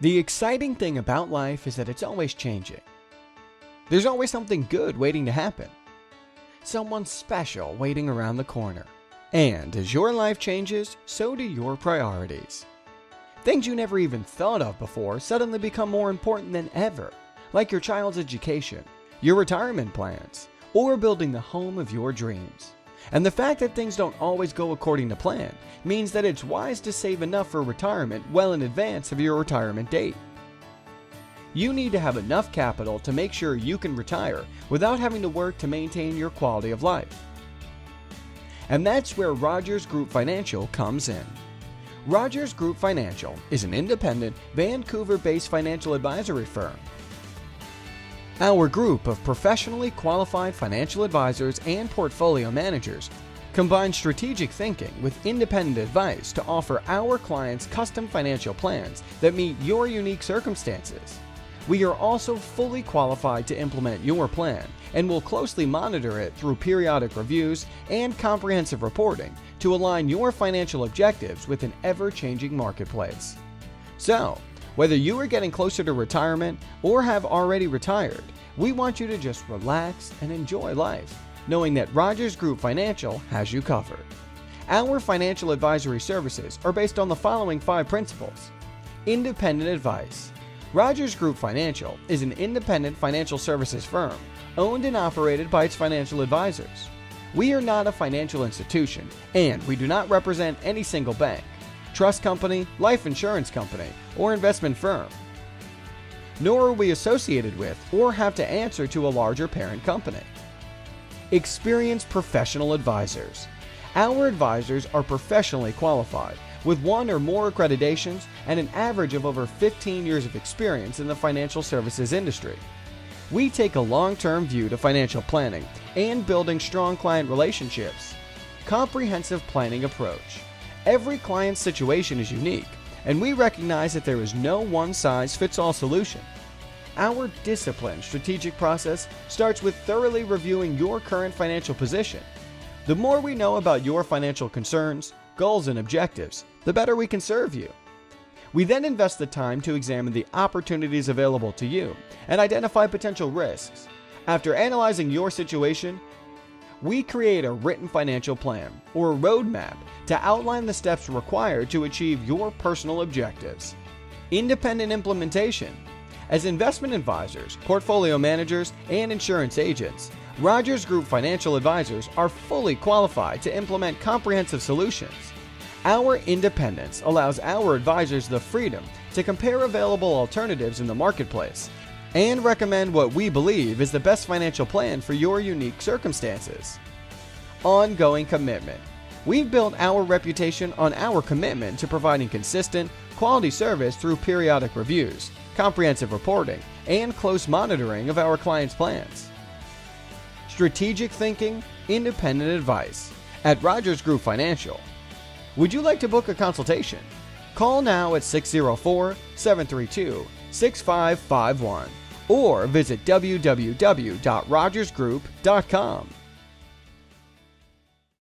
The exciting thing about life is that it's always changing. There's always something good waiting to happen. Someone special waiting around the corner. And as your life changes, so do your priorities. Things you never even thought of before suddenly become more important than ever, like your child's education, your retirement plans, or building the home of your dreams. And the fact that things don't always go according to plan means that it's wise to save enough for retirement well in advance of your retirement date. You need to have enough capital to make sure you can retire without having to work to maintain your quality of life. And that's where Rogers Group Financial comes in. Rogers Group Financial is an independent, Vancouver-based financial advisory firm. Our group of professionally qualified financial advisors and portfolio managers combine strategic thinking with independent advice to offer our clients custom financial plans that meet your unique circumstances. We are also fully qualified to implement your plan and will closely monitor it through periodic reviews and comprehensive reporting to align your financial objectives with an ever-changing marketplace. So, whether you are getting closer to retirement or have already retired, we want you to just relax and enjoy life, knowing that Rogers Group Financial has you covered. Our financial advisory services are based on the following 5 principles. Independent advice. Rogers Group Financial is an independent financial services firm owned and operated by its financial advisors. We are not a financial institution, and we do not represent any single bank, trust company, life insurance company, or investment firm. Nor are we associated with or have to answer to a larger parent company. Experienced professional advisors. Our advisors are professionally qualified with 1 or more accreditations and an average of over 15 years of experience in the financial services industry. We take a long-term view to financial planning and building strong client relationships. Comprehensive planning approach. Every client's situation is unique, and we recognize that there is no one-size-fits-all solution. Our disciplined strategic process starts with thoroughly reviewing your current financial position. The more we know about your financial concerns, goals, and objectives, the better we can serve you. We then invest the time to examine the opportunities available to you and identify potential risks. After analyzing your situation, we create a written financial plan or a roadmap to outline the steps required to achieve your personal objectives. Independent implementation. As investment advisors, portfolio managers, and insurance agents, Rogers Group Financial Advisors are fully qualified to implement comprehensive solutions. Our independence allows our advisors the freedom to compare available alternatives in the marketplace and recommend what we believe is the best financial plan for your unique circumstances. Ongoing commitment. We've built our reputation on our commitment to providing consistent, quality service through periodic reviews, comprehensive reporting, and close monitoring of our clients' plans. Strategic thinking, independent advice. At Rogers Group Financial, would you like to book a consultation? Call now at 604-732-6551 or visit www.rogersgroup.com.